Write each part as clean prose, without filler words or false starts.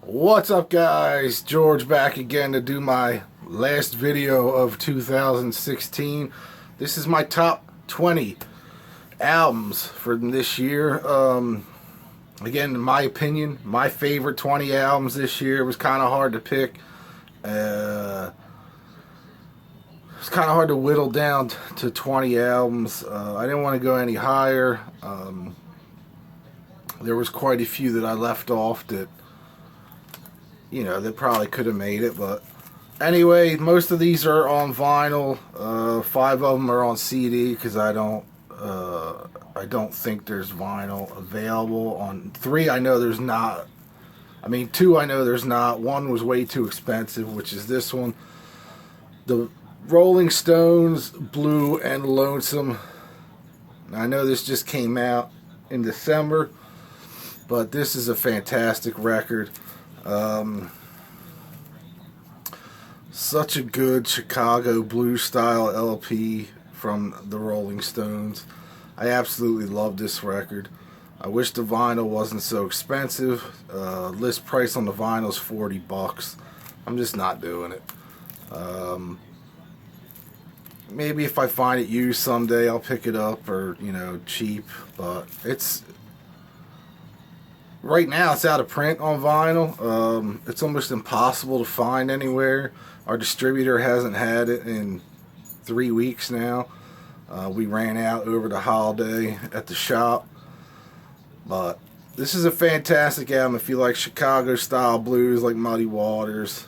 What's up, guys? George back again to do my last video of 2016. This is my top 20 albums for this year. Again, in my opinion, my favorite 20 albums this year. Was kind of hard to pick. It's kind of hard to whittle down to 20 albums. I didn't want to go any higher. There was quite a few that I left off that that probably could have made it, but anyway, most of these are on vinyl. 5 of them are on CD because I don't think there's vinyl available. On 3, I know there's not. 2, I know there's not. 1 was way too expensive, which is this one. The Rolling Stones, Blue and Lonesome. I know this just came out in December, but this is a fantastic record. Such a good Chicago blues style LP from the Rolling Stones. I absolutely love this record. I wish the vinyl wasn't so expensive. List price on the vinyl is $40. I'm just not doing it. Maybe if I find it used someday, I'll pick it up, or cheap. But right now it's out of print on vinyl. It's almost impossible to find anywhere. Our distributor hasn't had it in 3 weeks now. We ran out over the holiday at the shop. But this is a fantastic album if you like Chicago style blues like Muddy Waters,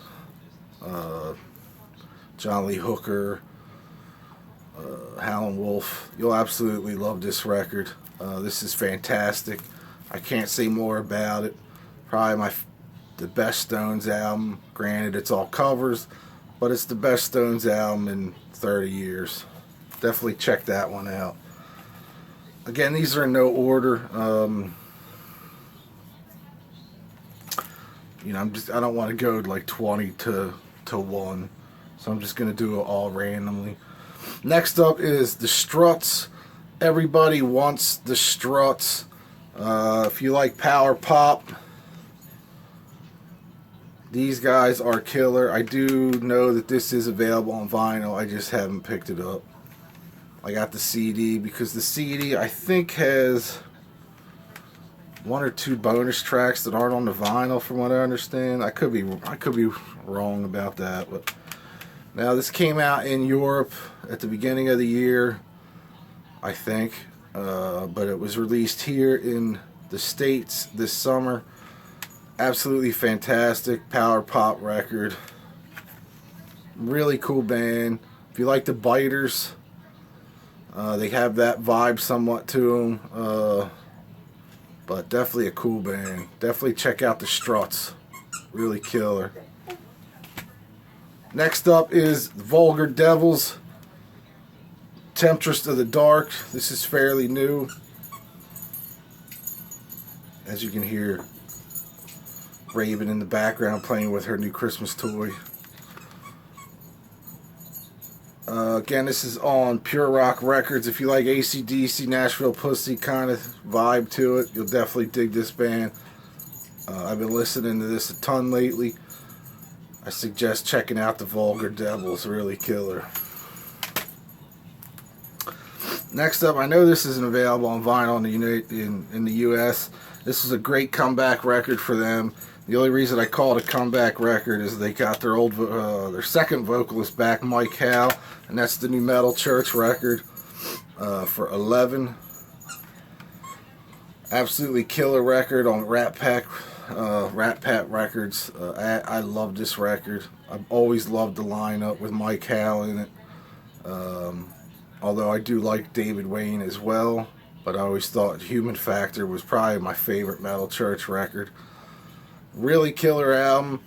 John Lee Hooker, Howlin' Wolf. You'll absolutely love this record. This is fantastic. I can't say more about it. Probably the best Stones album. Granted, it's all covers, but it's the best Stones album in 30 years. Definitely check that one out. Again, these are in no order. I don't want to go like 20 to 1, so I'm just gonna do it all randomly. Next up is the Struts. Everybody Wants the Struts. If you like power pop, these guys are killer. I do know that this is available on vinyl. I just haven't picked it up. I got the CD because the CD I think has 1 or 2 bonus tracks that aren't on the vinyl, from what I understand. I could be wrong about that, but now this came out in Europe at the beginning of the year, I think. But it was released here in the States this summer. Absolutely fantastic power pop record. Really cool band. If you like the Biters, they have that vibe somewhat to them. But definitely a cool band. Definitely check out the Struts. Really killer. Next up is Vulgar Devils. Temptress of the Dark. This is fairly new. As you can hear, Raven in the background playing with her new Christmas toy. Again, this is on Pure Rock Records. If you like AC/DC, Nashville Pussy kind of vibe to it, you'll definitely dig this band. I've been listening to this a ton lately. I suggest checking out the Vulgar Devils. Really killer. Next up, I know this isn't available on vinyl in the U.S. This is a great comeback record for them. The only reason I call it a comeback record is they got their second vocalist back, Mike Howe, and that's the new Metal Church record for 11. Absolutely killer record on Rat Pack Records. I love this record. I've always loved the lineup with Mike Howe in it. Although I do like David Wayne as well, but I always thought Human Factor was probably my favorite Metal Church record. Really killer album.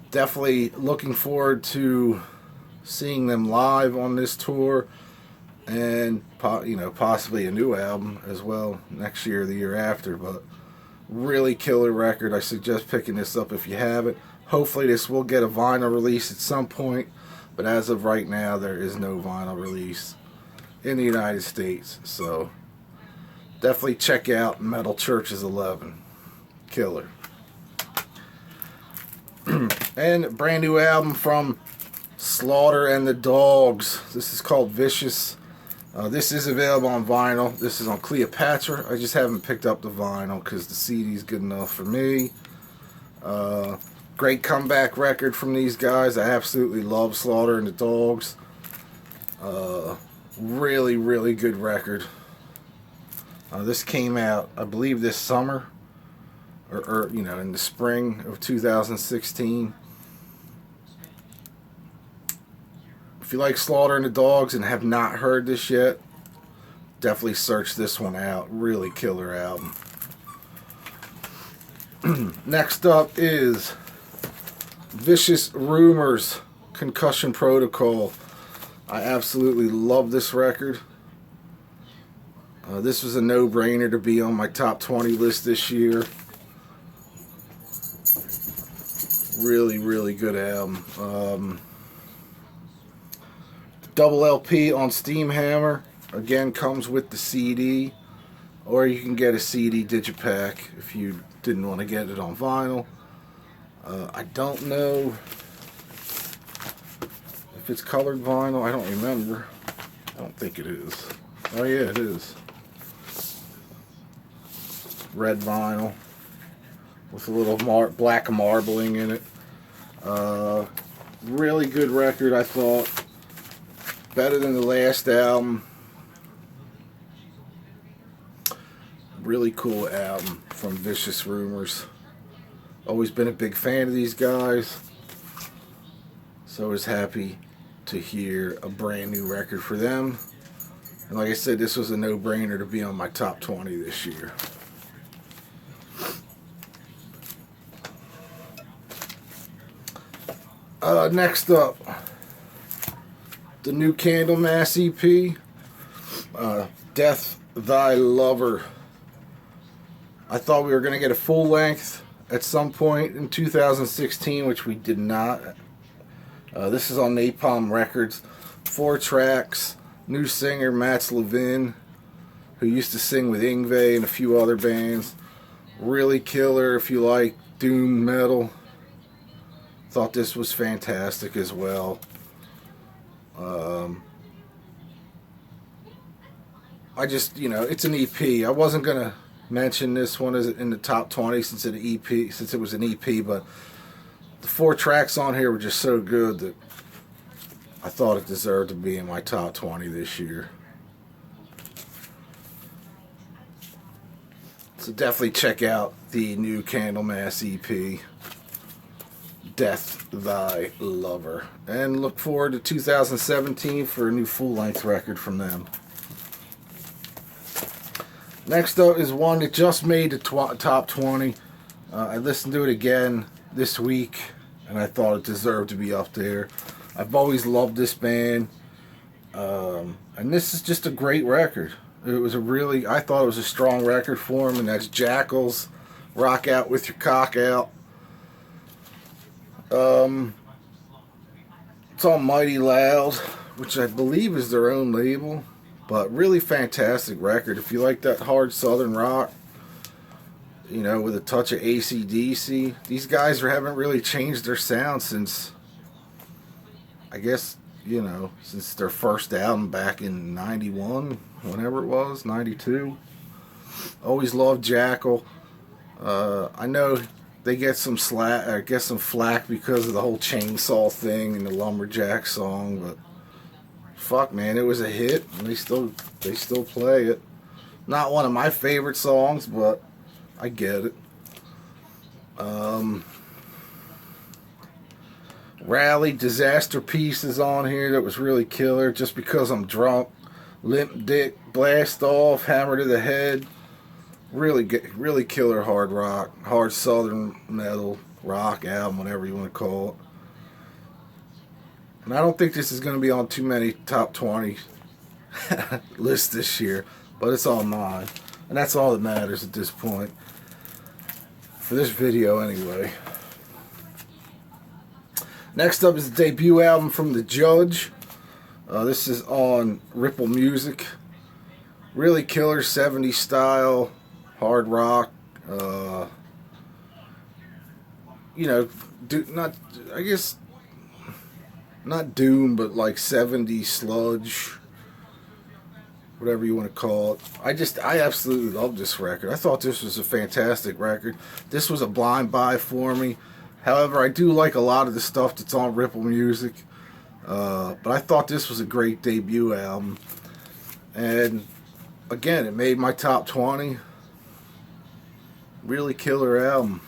Definitely looking forward to seeing them live on this tour, and possibly a new album as well next year or the year after. But really killer record. I suggest picking this up if you have it. Hopefully this will get a vinyl release at some point, but as of right now there is no vinyl release in the United States. So definitely check out Metal Church's 11. Killer. And a brand new album from Slaughter and the Dogs. This is called Vicious. This is available on vinyl. This is on Cleopatra. I just haven't picked up the vinyl because the CD is good enough for me. Great comeback record from these guys. I absolutely love Slaughter and the Dogs. Really, really good record. This came out, I believe, this summer, or in the spring of 2016. If you like Slaughter and the Dogs and have not heard this yet, definitely search this one out. Really killer album. Next up is Vicious Rumors, Concussion Protocol. I absolutely love this record. This was a no-brainer to be on my top 20 list this year. Really, really good album. Double LP on Steamhammer. Again, comes with the CD. Or you can get a CD digipack if you didn't want to get it on vinyl. I don't know if it's colored vinyl. I don't remember. I don't think it is. Oh yeah, it is. Red vinyl with a little black marbling in it. Really good record, I thought. Better than the last album. Really cool album from Vicious Rumors. Always been a big fan of these guys. So I was happy to hear a brand new record for them. And like I said, this was a no-brainer to be on my top 20 this year. Next up, the new Candlemass EP, Death Thy Lover. I thought we were going to get a full length at some point in 2016, which we did not. This is on Napalm Records. 4 tracks. New singer Mats Levin, who used to sing with Yngwie and a few other bands. Really killer if you like doom metal. Thought this was fantastic as well. I just, it's an EP. I wasn't going to mention this one as in the top 20 since it was an EP, but the 4 tracks on here were just so good that I thought it deserved to be in my top 20 this year. So definitely check out the new Candlemass EP, Death Thy Lover, and look forward to 2017 for a new full-length record from them. Next up is one that just made the top 20. I listened to it again this week, and I thought it deserved to be up there. I've always loved this band, and this is just a great record. I thought it was a strong record for them, and that's Jackals, Rock Out With Your Cock Out. It's on Mighty Loud, which I believe is their own label. But really fantastic record. If you like that hard southern rock, with a touch of AC/DC. These guys haven't really changed their sound since, I guess, since their first album back in 91, whenever it was, 92. Always loved Jackal. I know they get some flack because of the whole chainsaw thing and the Lumberjack song, but fuck, man, it was a hit, and they still play it. Not one of my favorite songs, but I get it. Rally, Disaster Piece is on here. That was really killer. Just Because I'm Drunk, Limp Dick, Blast Off, Hammer to the Head. Really good, really killer hard rock, hard southern metal rock album, whatever you want to call it. And I don't think this is going to be on too many top 20 lists this year, but it's all mine. And that's all that matters at this point. For this video, anyway. Next up is the debut album from The Judge. This is on Ripple Music. Really killer 70s style, hard rock. you know, not, I guess, not doom, but like 70s sludge, whatever you want to call it. I absolutely love this record. I thought this was a fantastic record. This was a blind buy for me. However, I do like a lot of the stuff that's on Ripple Music. But I thought this was a great debut album. And again, it made my top 20. Really killer album.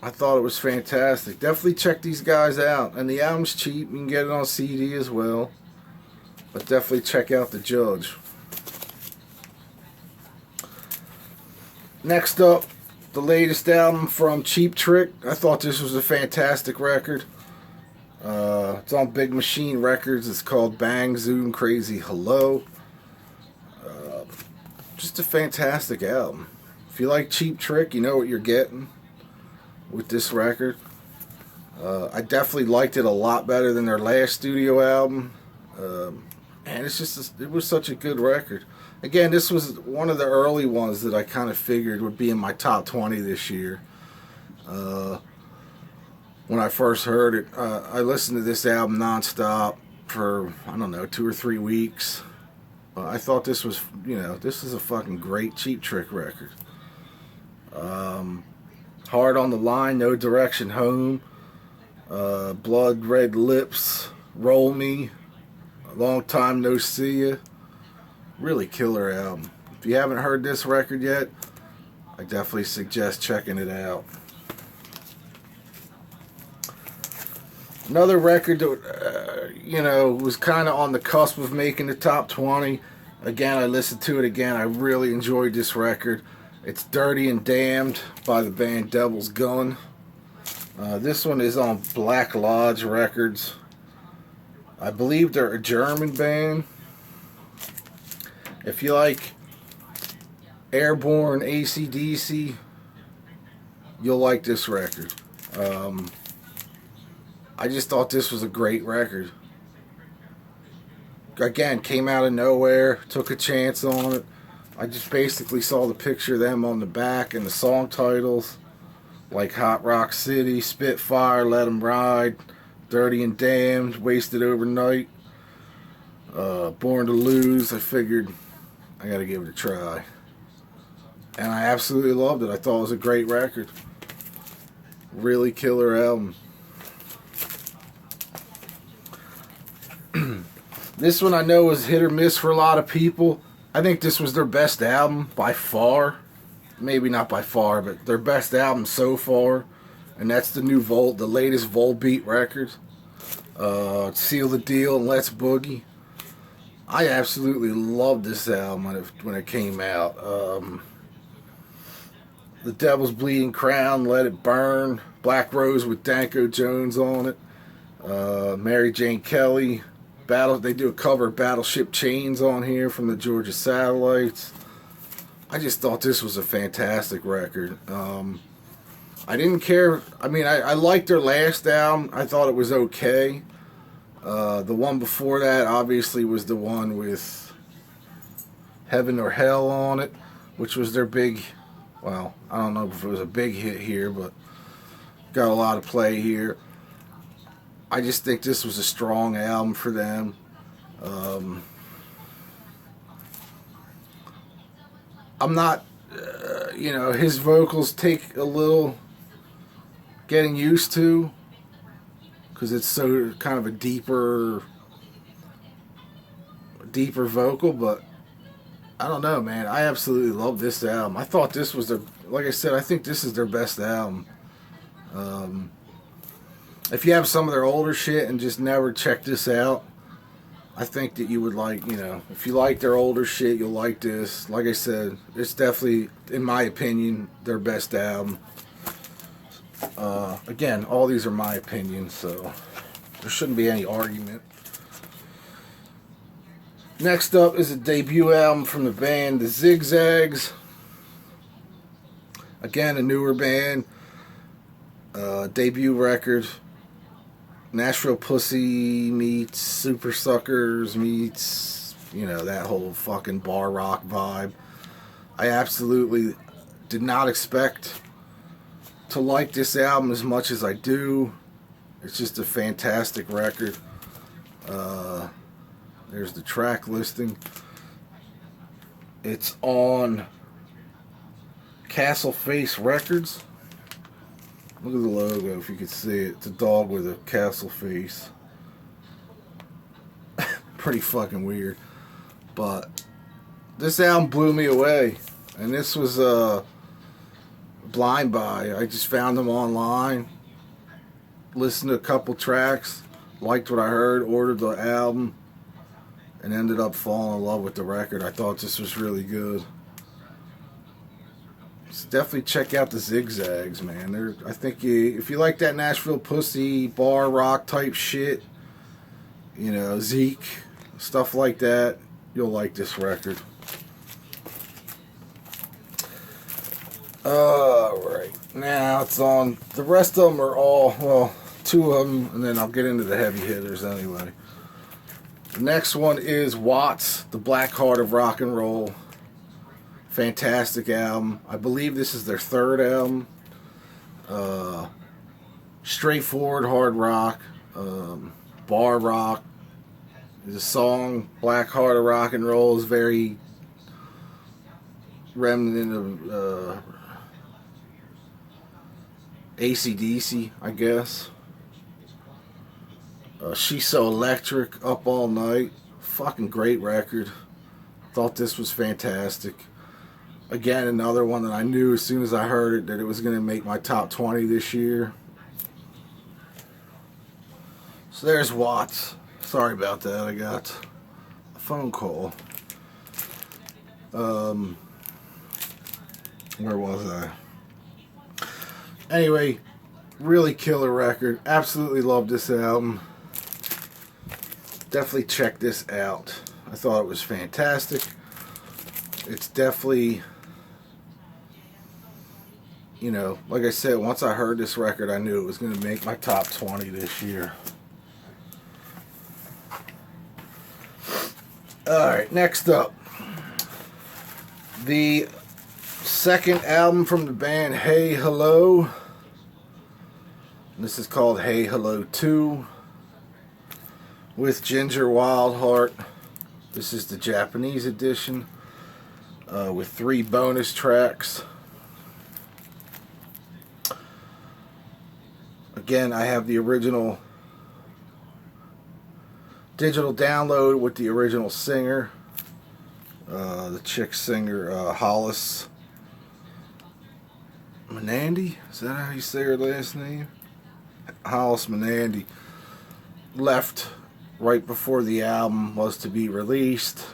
I thought it was fantastic. Definitely check these guys out. And the album's cheap. You can get it on CD as well. But definitely check out The Judge. Next up, the latest album from Cheap Trick. I thought this was a fantastic record. It's on Big Machine Records. It's called Bang Zoom Crazy Hello. Just a fantastic album. If you like Cheap Trick, you know what you're getting with this record. I definitely liked it a lot better than their last studio album. And it was such a good record. Again, this was one of the early ones that I kind of figured would be in my top 20 this year. When I first heard it, I listened to this album nonstop for, I don't know, 2 or 3 weeks. I thought this was, this is a fucking great Cheap Trick record. Hard on the Line, No Direction Home, Blood Red Lips, Roll Me, Long Time No See Ya. Really killer album. If you haven't heard this record yet, I definitely suggest checking it out. Another record that, was kind of on the cusp of making the top 20. Again, I listened to it again. I really enjoyed this record. It's Dirty and Damned by the band Devil's Gun. This one is on Black Lodge Records. I believe they're a German band. If you like Airborne, AC/DC, you'll like this record. I just thought this was a great record. Again, came out of nowhere, took a chance on it. I just basically saw the picture of them on the back and the song titles, like Hot Rock City, Spitfire, Let 'Em Ride, Dirty and Damned, Wasted Overnight, Born to Lose. I figured I gotta give it a try. And I absolutely loved it. I thought it was a great record. Really killer album. This one I know was hit or miss for a lot of people. I think this was their best album by far. Maybe not by far, but their best album so far. And that's the latest Volbeat record. Seal the Deal and Let's Boogie. I absolutely loved this album when it came out. The Devil's Bleeding Crown, Let It Burn, Black Rose with Danko Jones on it, Mary Jane Kelly, they do a cover of Battleship Chains on here from the Georgia Satellites. I just thought this was a fantastic record. I didn't care. I mean, I liked their last album. I thought it was okay. The one before that, obviously, was the one with Heaven or Hell on it, which was their big, well, I don't know if it was a big hit here, but got a lot of play here. I just think this was a strong album for them. I'm not, his vocals take a little getting used to, because it's so kind of a deeper vocal, but I don't know, man. I absolutely love this album. I thought this was like I said, I think this is their best album. If you have some of their older shit and just never checked this out, I think that you would like, if you like their older shit, you'll like this. Like I said, it's definitely, in my opinion, their best album. Again, all these are my opinions, so there shouldn't be any argument. Next up is a debut album from the band The Zigzags. Again, a newer band. Debut record. Nashville Pussy meets Super Suckers meets, that whole fucking bar rock vibe. I absolutely did not expect to like this album as much as I do. It's just a fantastic record. There's the track listing. It's on Castle Face Records. Look at the logo if you can see it. It's a dog with a castle face. Pretty fucking weird. But this album blew me away. And this was blind buy. I just found them online. Listened to a couple tracks. Liked what I heard. Ordered the album. And ended up falling in love with the record. I thought this was really good. So definitely check out the Zigzags, man. I think if you like that Nashville pussy bar rock type shit, you know, Zeke, stuff like that, you'll like this record. Alright, now it's on. The rest of them are all, well, two of them, and then I'll get into the heavy hitters anyway. The next one is Watts, The Black Heart of Rock and Roll. Fantastic album. I believe this is their third album. Straightforward hard rock, bar rock. The song Black Heart of Rock and Roll is very remnant of AC/DC, I guess. She's So Electric, Up All Night. Fucking great record. Thought this was fantastic. Again, another one that I knew as soon as I heard it that it was going to make my top 20 this year. So there's Watts. Sorry about that. I got a phone call. Where was I? Anyway, really killer record. Absolutely love this album. Definitely check this out. I thought it was fantastic. It's definitely, you know, like I said, once I heard this record, I knew it was going to make my top 20 this year. Alright, next up. The second album from the band Hey Hello. This is called Hey Hello 2. With Ginger Wildheart. This is the Japanese edition. With 3 bonus tracks. Again, I have the original digital download with the original singer. The chick singer, Hollis Menandy? Is that how you say her last name? Hollis Menandy. Left right before the album was to be released.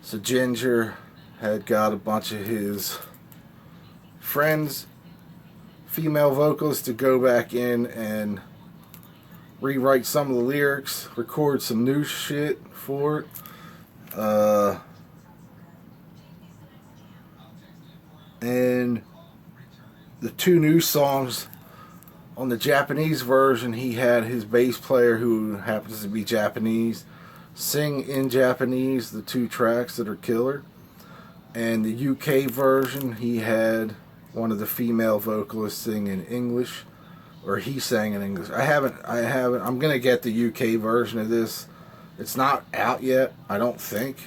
So Ginger had got a bunch of his friends, female vocalists, to go back in and rewrite some of the lyrics, record some new shit for it. And the 2 new songs on the Japanese version, he had his bass player, who happens to be Japanese, sing in Japanese the 2 tracks that are killer. And the UK version, he had one of the female vocalists sing in English, or he sang in English. I'm gonna get the UK version of this. It's not out yet, I don't think.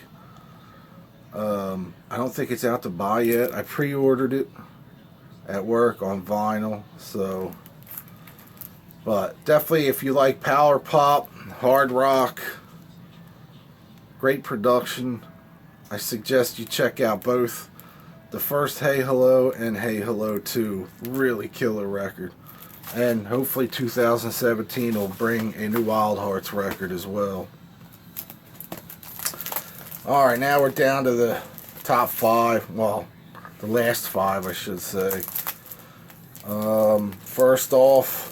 I don't think it's out to buy yet. I pre-ordered it at work on vinyl, so. But definitely, if you like power pop, hard rock, great production, I suggest you check out both the first Hey Hello and Hey Hello 2. Really killer record. And hopefully 2017 will bring a new Wild Hearts record as well. Alright, now we're down to the top 5. Well, the last 5, I should say. First off,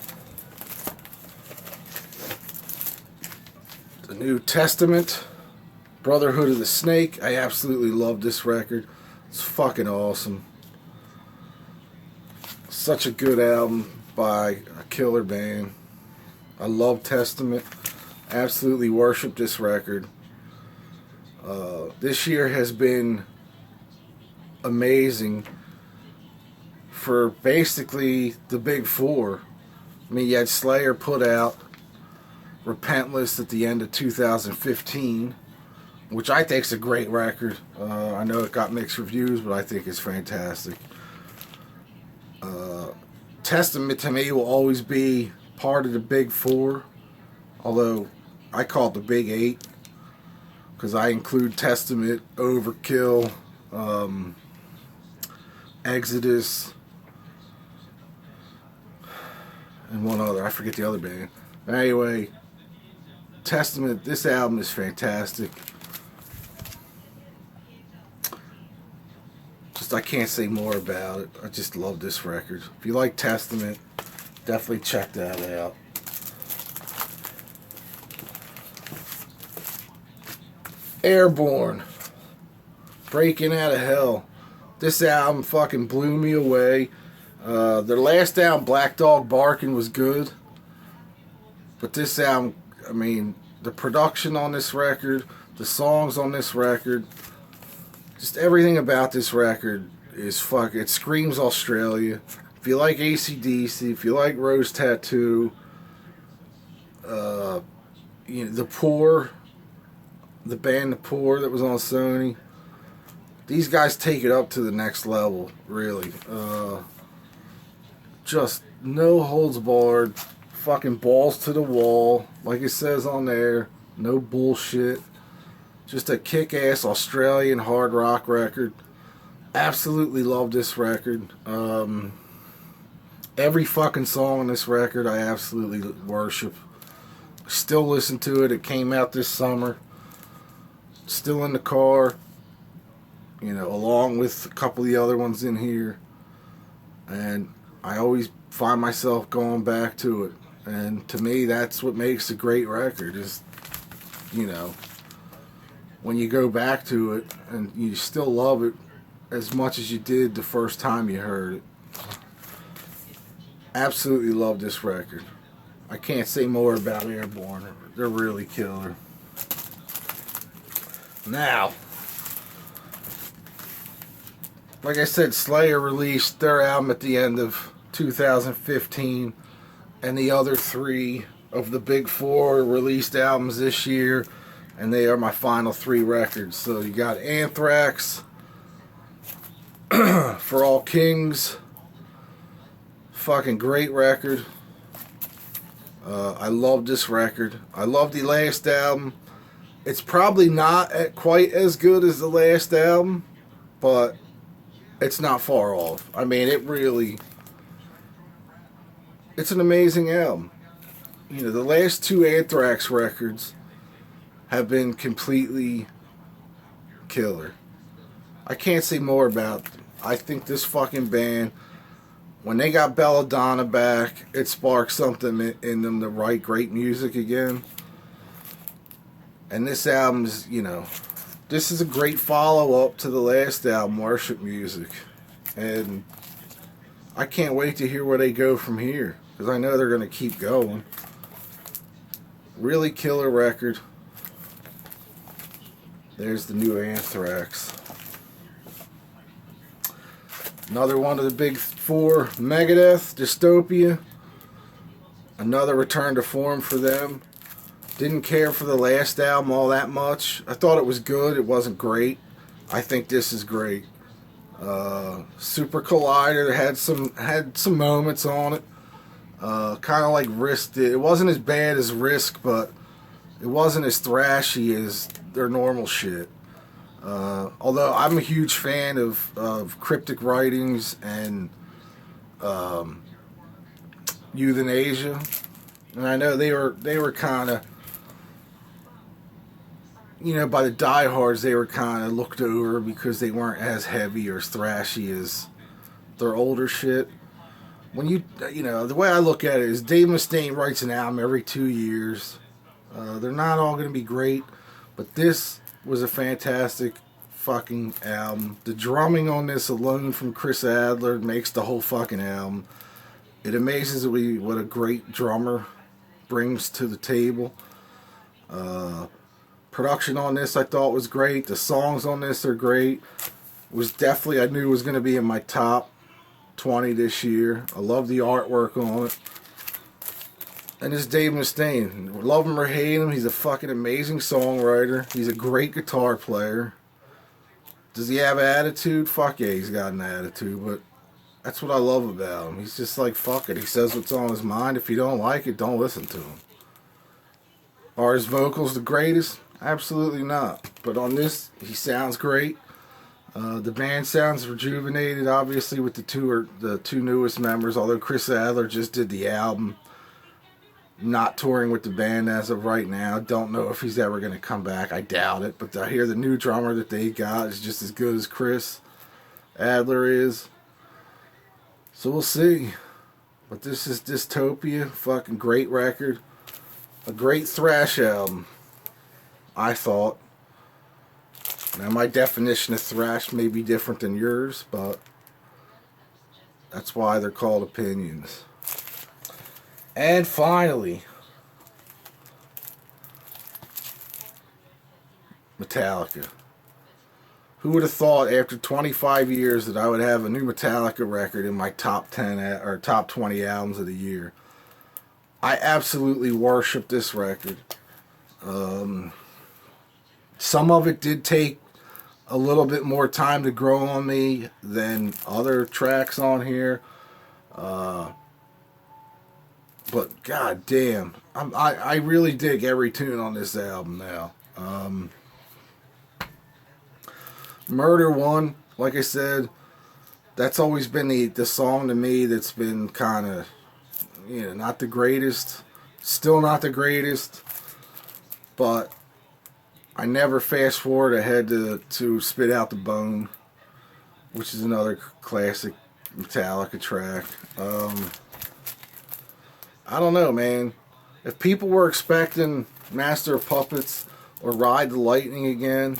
the New Testament, Brotherhood of the Snake. I absolutely love this record. It's fucking awesome. Such a good album by a killer band. I love Testament. Absolutely worship this record. This year has been amazing for basically the big four. I mean, you had Slayer put out Repentless at the end of 2015, which I think is a great record. I know it got mixed reviews, but I think it's fantastic. Testament to me will always be part of the big four, although I call it the big eight, because I include Testament, Overkill, Exodus, and one other. I forget the other band. Anyway, Testament, this album is fantastic. Just, I can't say more about it. I just love this record. If you like Testament, definitely check that out. Airborne, Breaking Out of Hell. This album fucking blew me away. Their last album, Black Dog Barking, was good. But this album, I mean, the production on this record, the songs on this record, just everything about this record is it screams Australia. If you like AC/DC, if you like Rose Tattoo, The Poor, the band The Poor that was on Sony, these guys take it up to the next level, really. Just no holds barred, fucking balls to the wall, like it says on there, no bullshit. Just a kick-ass Australian hard rock record. Absolutely love this record. Every fucking song on this record I absolutely worship. Still listen to it. It came out this summer. Still in the car, along with a couple of the other ones in here. And I always find myself going back to it. And to me, that's what makes a great record, is, when you go back to it and you still love it as much as you did the first time you heard it. Absolutely love this record. I can't say more about Airborne. They're really killer. Now, like I said, Slayer released their album at the end of 2015, and the other three of the big four released albums this year, and they are my final three records. So you got Anthrax, For All Kings, fucking great record. I love this record. I love the last album. It's probably not quite as good as the last album, but it's not far off. I mean, it's an amazing album. The last two Anthrax records have been completely killer. I can't say more about them. I think this fucking band, when they got Belladonna back, it sparked something in them to write great music again. And this album is, this is a great follow-up to the last album, Worship Music. And I can't wait to hear where they go from here, because I know they're going to keep going. Really killer record. There's the new Anthrax. Another one of the big four, Megadeth, Dystopia. Another return to form for them. Didn't care for the last album all that much. I thought it was good. It wasn't great. I think this is great. Super Collider had some moments on it. Kind of like Risk did. It wasn't as bad as Risk, but it wasn't as thrashy as their normal shit. Although I'm a huge fan of Cryptic Writings and Euthanasia, and I know they were kind of, by the diehards, they were kind of looked over because they weren't as heavy or as thrashy as their older shit. When the way I look at it is Dave Mustaine writes an album every 2 years. They're not all going to be great, but this was a fantastic fucking album. The drumming on this alone from Chris Adler makes the whole fucking album. It amazes me what a great drummer brings to the table. Production on this I thought was great. The songs on this are great. It was definitely, I knew it was going to be in my top 20 this year. I love the artwork on it. And it's Dave Mustaine. Love him or hate him, he's a fucking amazing songwriter. He's a great guitar player. Does he have attitude? Fuck yeah, he's got an attitude, but that's what I love about him. He's just like, fuck it. He says what's on his mind. If you don't like it, don't listen to him. Are his vocals the greatest? Absolutely not. But on this, he sounds great. The band sounds rejuvenated, obviously, with the two newest members, although Chris Adler just did the album. Not touring with the band as of right now. Don't know if he's ever going to come back. I doubt it. But I hear the new drummer that they got is just as good as Chris Adler is. So we'll see. But this is Dystopia. Fucking great record. A great thrash album, I thought. Now my definition of thrash may be different than yours, but that's why they're called opinions. And finally, Metallica. Who would have thought after 25 years that I would have a new Metallica record in my top 10 or top 20 albums of the year? I absolutely worship this record. Some of it did take a little bit more time to grow on me than other tracks on here. But god damn, I really dig every tune on this album now. Murder One, like I said, that's always been the song to me that's been kind of, not the greatest. Still not the greatest. But I never fast forward ahead to Spit Out the Bone, which is another classic Metallica track. I don't know, man. If people were expecting Master of Puppets or Ride the Lightning again,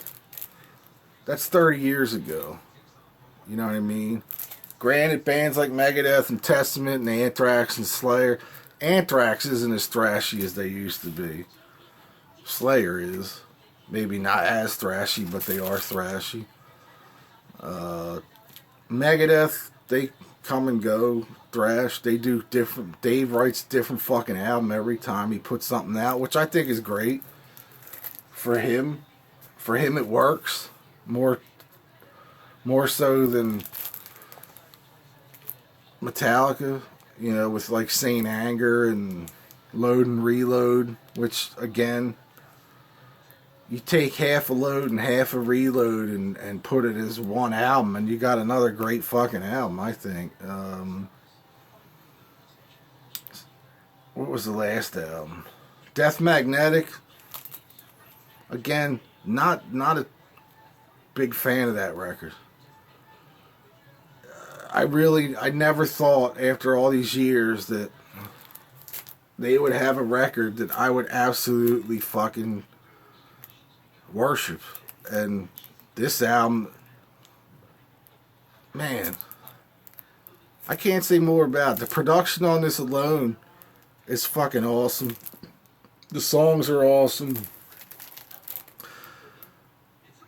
that's 30 years ago. You know what I mean? Granted, bands like Megadeth and Testament and Anthrax and Slayer, Anthrax isn't as thrashy as they used to be. Slayer is. Maybe not as thrashy, but they are thrashy. Megadeth, they come and go thrash. They do different. Dave writes different fucking album every time he puts something out, which I think is great for him. For him, it works more so than Metallica. With like Saint Anger and Load and Reload, which again, you take half a Load and half a Reload and put it as one album, and you got another great fucking album, I think. What was the last album? Death Magnetic. Again, not a big fan of that record. I never thought after all these years that they would have a record that I would absolutely fucking worship. And this album, man, I can't say more about it. The production on this alone is fucking awesome. The songs are awesome.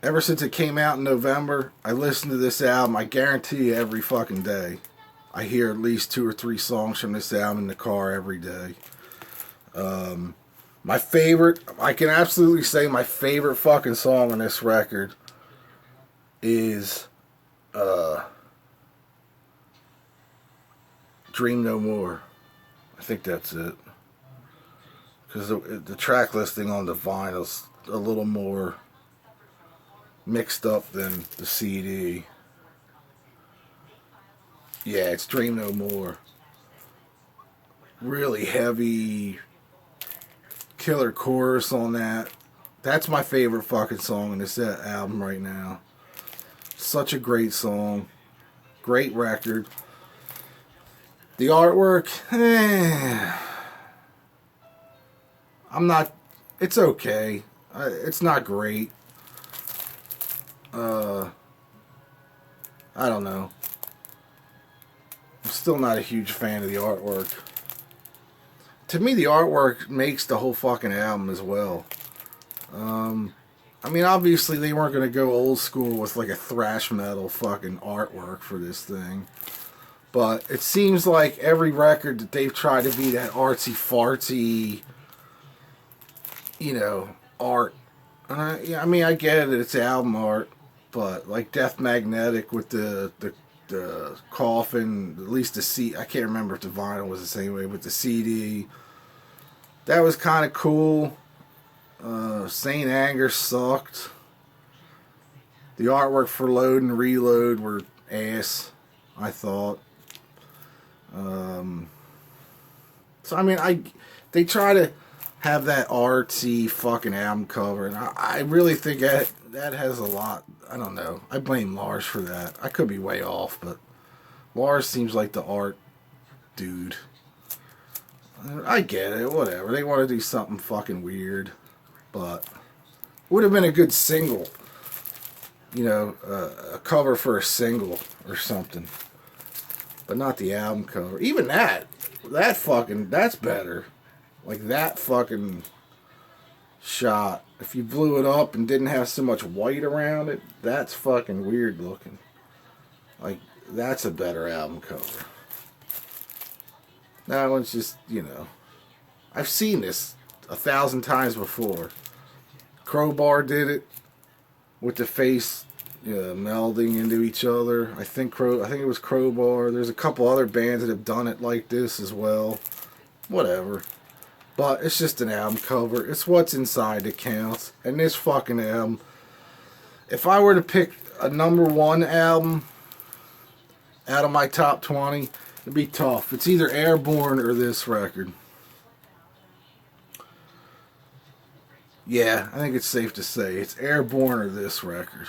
Ever since it came out in November, I listened to this album, I guarantee you, every fucking day. I hear at least 2 or 3 songs from this album in the car every day. My favorite, I can absolutely say my favorite fucking song on this record is Dream No More. I think that's it. Because the track listing on the vinyl's a little more mixed up than the CD. Yeah, it's Dream No More. Really heavy, killer chorus on that. That's my favorite fucking song in this album right now. Such a great song. Great record. The artwork, it's okay. It's not great. I don't know. I'm still not a huge fan of the artwork. To me, the artwork makes the whole fucking album as well. I mean, obviously they weren't going to go old school with like a thrash metal fucking artwork for this thing. But it seems like every record that they've tried to be that artsy fartsy, art. And I mean, I get it, it's album art, but like Death Magnetic with the coffin, at least the CD, I can't remember if the vinyl was the same way, but the CD, that was kind of cool. Saint Anger sucked. The artwork for Load and Reload were ass, I thought. So I mean, they try to have that artsy fucking album cover, and I really think that has a lot. I don't know. I blame Lars for that. I could be way off, but Lars seems like the art dude. I get it. Whatever. They want to do something fucking weird, but would have been a good single. A cover for a single or something. But not the album cover. Even that's better. Like that fucking shot. If you blew it up and didn't have so much white around it, that's fucking weird looking. Like, that's a better album cover. That one's just, I've seen this 1,000 times before. Crowbar did it with the face melding into each other. I think it was Crowbar. There's a couple other bands that have done it like this as well. Whatever. But it's just an album cover. It's what's inside that counts. And this fucking album, if I were to pick a number one album out of my top 20, it'd be tough. It's either Airborne or this record. Yeah, I think it's safe to say it's Airborne or this record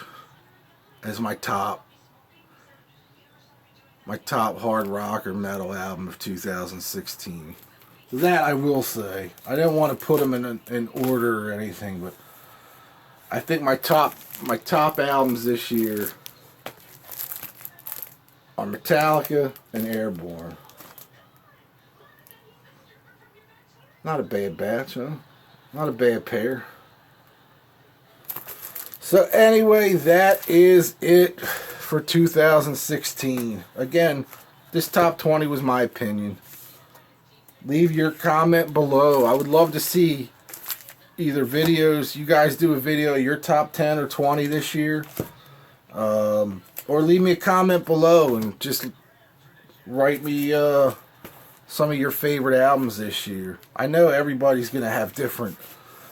as my top hard rock or metal album of 2016. That I will say. I didn't want to put them in order or anything, but I think my top albums this year are Metallica and Airborne. Not a bad batch, huh? Not a bad pair. So anyway, that is it for 2016. Again, this top 20 was my opinion. Leave your comment below. I would love to see either videos. You guys do a video of your top 10 or 20 this year. Or leave me a comment below and just write me some of your favorite albums this year. I know everybody's going to have different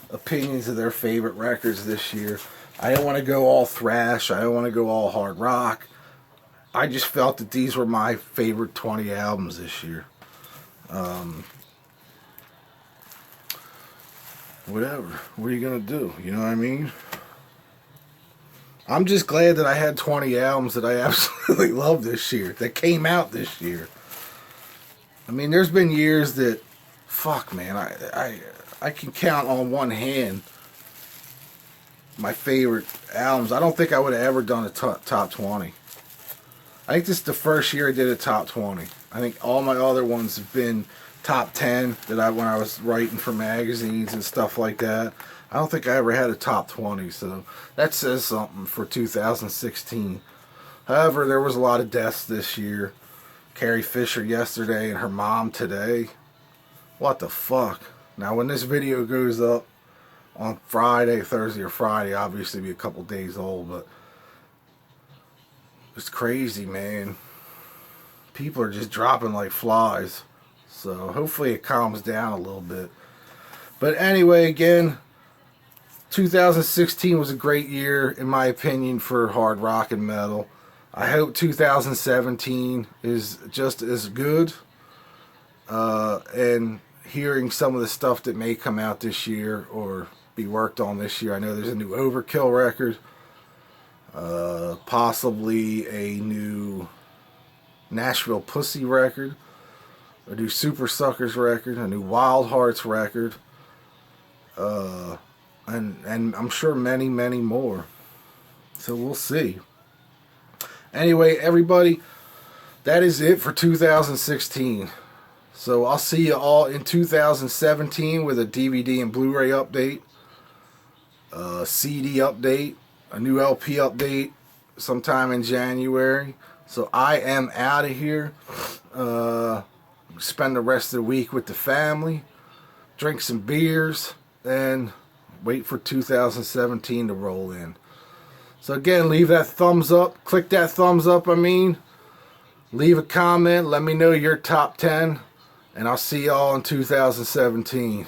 opinions of their favorite records this year. I don't want to go all thrash. I don't want to go all hard rock. I just felt that these were my favorite 20 albums this year. Whatever. What are you going to do? You know what I mean? I'm just glad that I had 20 albums that I absolutely love this year, that came out this year. I mean, there's been years that, fuck, man, I can count on one hand my favorite albums. I don't think I would have ever done a top 20. I think this is the first year I did a top 20. I think all my other ones have been top 10 that when I was writing for magazines and stuff like that. I don't think I ever had a top 20, so that says something for 2016. However, there was a lot of deaths this year. Carrie Fisher yesterday and her mom today. What the fuck? Now, when this video goes up on Friday, Thursday or Friday, obviously be a couple days old, but it's crazy, man. People are just dropping like flies. So hopefully it calms down a little bit. But anyway, again, 2016 was a great year, in my opinion, for hard rock and metal. I hope 2017 is just as good. And hearing some of the stuff that may come out this year or be worked on this year. I know there's a new Overkill record. Possibly a new Nashville Pussy record. A new Super Suckers record. A new Wild Hearts record. And I'm sure many, many more. So we'll see. Anyway, everybody, that is it for 2016. So I'll see you all in 2017 with a DVD and Blu-ray update, a CD update, a new LP update sometime in January. So I am out of here. spend the rest of the week with the family, drink some beers, and wait for 2017 to roll in. So again, leave that thumbs up. Click that thumbs up, leave a comment. Let me know your top 10. And I'll see y'all in 2017.